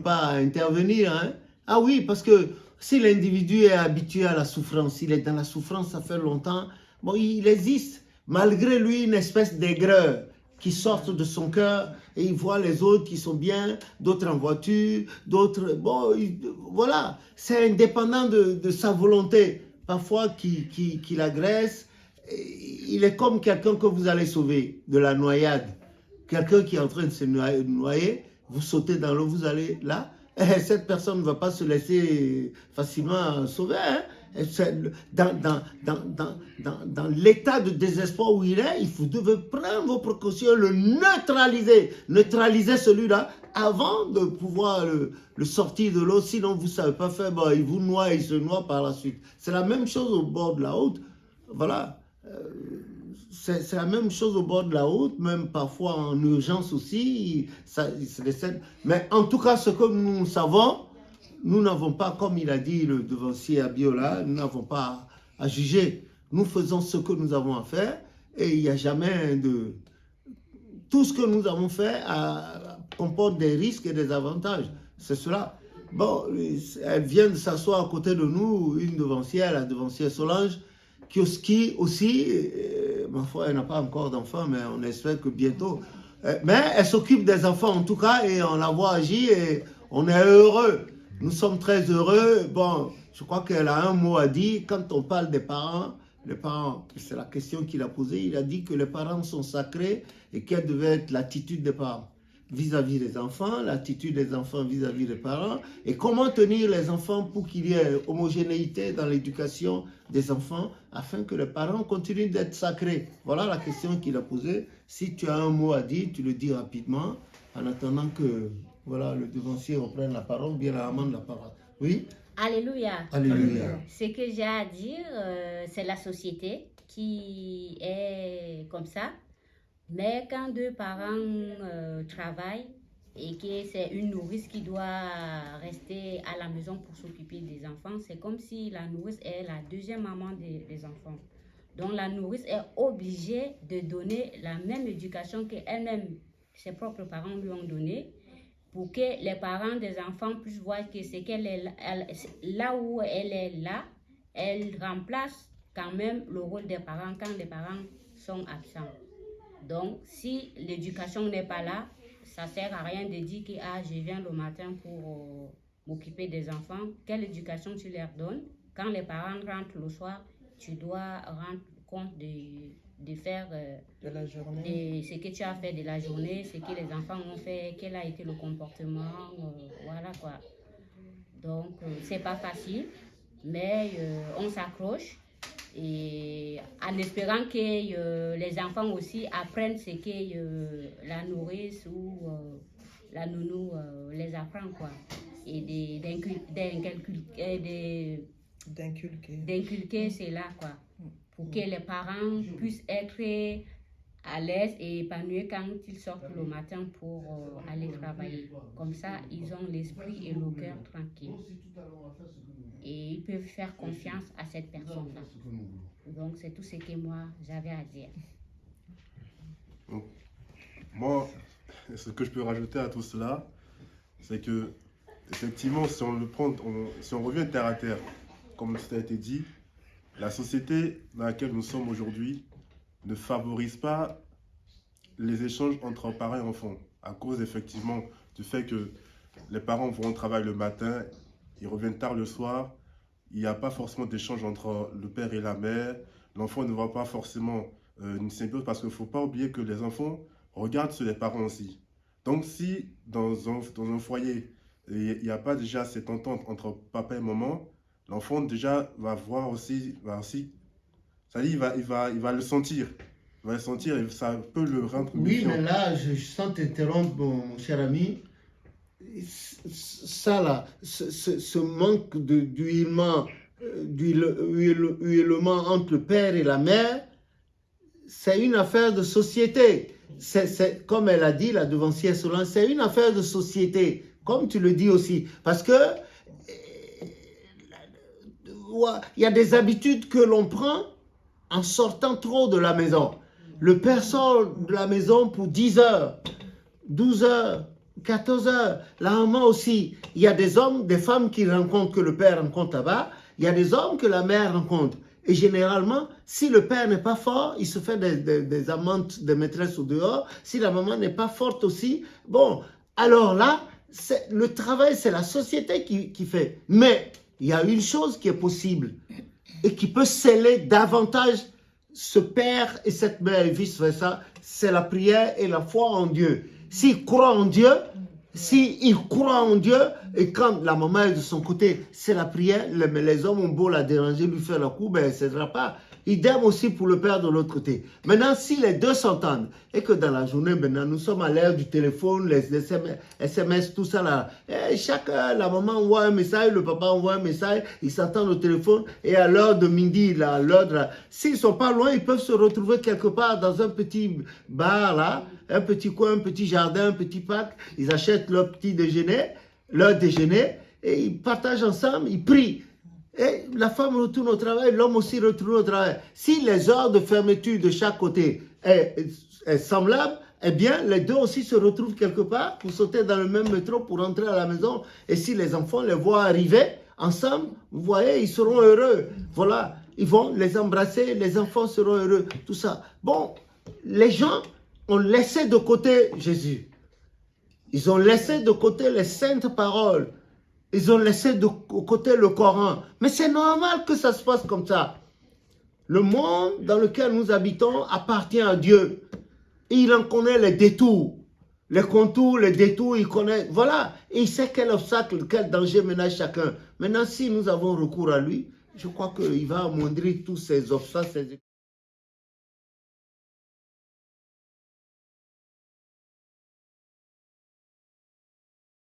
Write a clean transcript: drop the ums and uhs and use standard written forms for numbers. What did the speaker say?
pas intervenir. Hein. Ah oui, parce que si l'individu est habitué à la souffrance, il est dans la souffrance, ça fait longtemps, bon, il existe, malgré lui, une espèce d'aigreur qui sort de son cœur et il voit les autres qui sont bien, d'autres en voiture, d'autres, bon, voilà, c'est indépendant de sa volonté, parfois qui l'agresse. Il est comme quelqu'un que vous allez sauver de la noyade. Quelqu'un qui est en train de se noyer, vous sautez dans l'eau, vous allez là. Cette personne ne va pas se laisser facilement sauver. Hein. Dans l'état de désespoir où il est, vous devez prendre vos précautions, le neutraliser. Neutraliser celui-là avant de pouvoir le sortir de l'eau. Sinon, vous ne savez pas faire, bon, il vous noie, il se noie par la suite. C'est la même chose au bord de la route. Voilà. C'est la même chose au bord de la route, même parfois en urgence aussi. Mais en tout cas, ce que nous savons, nous n'avons pas, comme il a dit le devancier Abiola, nous n'avons pas à juger. Nous faisons ce que nous avons à faire et il n'y a jamais de... Tout ce que nous avons fait comporte des risques et des avantages. C'est cela. Bon, elle vient de s'asseoir à côté de nous, une devancière, la devancière Solange, qui aussi, ma foi, elle n'a pas encore d'enfants, mais on espère que bientôt. Mais elle s'occupe des enfants en tout cas, et on la voit agir, et on est heureux. Nous sommes très heureux. Bon, je crois qu'elle a un mot à dire. Quand on parle des parents, les parents, c'est la question qu'il a posée, il a dit que les parents sont sacrés, et quelle devait être l'attitude des parents vis-à-vis des enfants, l'attitude des enfants vis-à-vis des parents, et comment tenir les enfants pour qu'il y ait homogénéité dans l'éducation des enfants, afin que les parents continuent d'être sacrés. Voilà la question qu'il a posée. Si tu as un mot à dire, tu le dis rapidement, en attendant que voilà, le devancier reprenne la parole, bien la amende la parole. Oui? Alléluia. Alléluia. Ce que j'ai à dire, c'est la société qui est comme ça. Mais quand deux parents travaillent et que c'est une nourrice qui doit rester à la maison pour s'occuper des enfants, c'est comme si la nourrice est la deuxième maman des enfants. Donc la nourrice est obligée de donner la même éducation qu'elle-même, ses propres parents lui ont donné, pour que les parents des enfants puissent voir que c'est qu'elle est là où elle est là, elle remplace quand même le rôle des parents quand les parents sont absents. Donc, si l'éducation n'est pas là, ça ne sert à rien de dire que je viens le matin pour m'occuper des enfants. Quelle éducation tu leur donnes? Quand les parents rentrent le soir, tu dois rendre compte de faire de la journée. de ce que tu as fait de la journée, ce que les enfants ont fait, quel a été le comportement, voilà quoi. Donc, c'est pas facile, mais on s'accroche. Et en espérant que les enfants aussi apprennent ce que la nourrice ou la nounou les apprend, quoi. Et d'inculquer cela, quoi. Pour que les parents puissent être à l'aise et épanouis quand ils sortent le matin pour aller travailler. Comme ça, ils ont l'esprit et le cœur tranquille. Et ils peuvent faire confiance à cette personne-là. Donc, c'est tout ce que moi, j'avais à dire. Donc, moi, ce que je peux rajouter à tout cela, c'est que, effectivement, si on revient terre à terre, comme ça a été dit, la société dans laquelle nous sommes aujourd'hui ne favorise pas les échanges entre parents et enfants, à cause effectivement du fait que les parents vont au travail le matin, ils reviennent tard le soir, il n'y a pas forcément d'échange entre le père et la mère, l'enfant ne voit pas forcément une symbiose, parce qu'il ne faut pas oublier que les enfants regardent sur les parents aussi. Donc si dans un foyer, il n'y a pas déjà cette entente entre papa et maman, l'enfant déjà va voir aussi, ça dit, il va le sentir. Il va le sentir et ça peut le rendre méfiant. Oui, mais là, je sens t'interrompre, mon cher ami. Ça là, ce manque d'huilement entre le père et la mère, c'est une affaire de société. C'est comme elle a dit, la devancière Solange, c'est une affaire de société, comme tu le dis aussi. Parce que il y a des habitudes que l'on prend en sortant trop de la maison. Le père sort de la maison pour 10 heures, 12 heures, 14 heures. La maman aussi. Il y a des hommes, des femmes qui rencontrent, que le père rencontre là-bas. Il y a des hommes que la mère rencontre. Et généralement, si le père n'est pas fort, il se fait des amantes, des maîtresses au dehors. Si la maman n'est pas forte aussi, bon, alors là, le travail, c'est la société qui fait. Mais il y a une chose qui est possible et qui peut sceller davantage ce père et cette mère et vice-versa, c'est la prière et la foi en Dieu. S'il croit en Dieu, et quand la maman est de son côté, c'est la prière, les hommes ont beau la déranger, lui faire la coup, ben, elle ne cédera pas. Idem aussi pour le père de l'autre côté. Maintenant, si les deux s'entendent, et que dans la journée, maintenant, nous sommes à l'ère du téléphone, les SMS, tout ça là, et chacun, la maman envoie un message, le papa envoie un message, ils s'entendent au téléphone, et à l'heure de midi, là, s'ils ne sont pas loin, ils peuvent se retrouver quelque part dans un petit bar là, un petit coin, un petit jardin, un petit parc, ils achètent leur petit déjeuner, et ils partagent ensemble, ils prient. Et la femme retourne au travail, l'homme aussi retourne au travail. Si les heures de fermeture de chaque côté est semblable, eh bien, les deux aussi se retrouvent quelque part pour sauter dans le même métro pour rentrer à la maison. Et si les enfants les voient arriver ensemble, vous voyez, ils seront heureux. Voilà, ils vont les embrasser, les enfants seront heureux, tout ça. Bon, les gens ont laissé de côté Jésus. Ils ont laissé de côté les saintes paroles. Ils ont laissé de côté le Coran. Mais c'est normal que ça se passe comme ça. Le monde dans lequel nous habitons appartient à Dieu. Et il en connaît les détours. Les contours, les détours, il connaît. Voilà. Et il sait quel obstacle, quel danger ménage chacun. Maintenant, si nous avons recours à lui, je crois qu'il va amoindrir tous ces obstacles.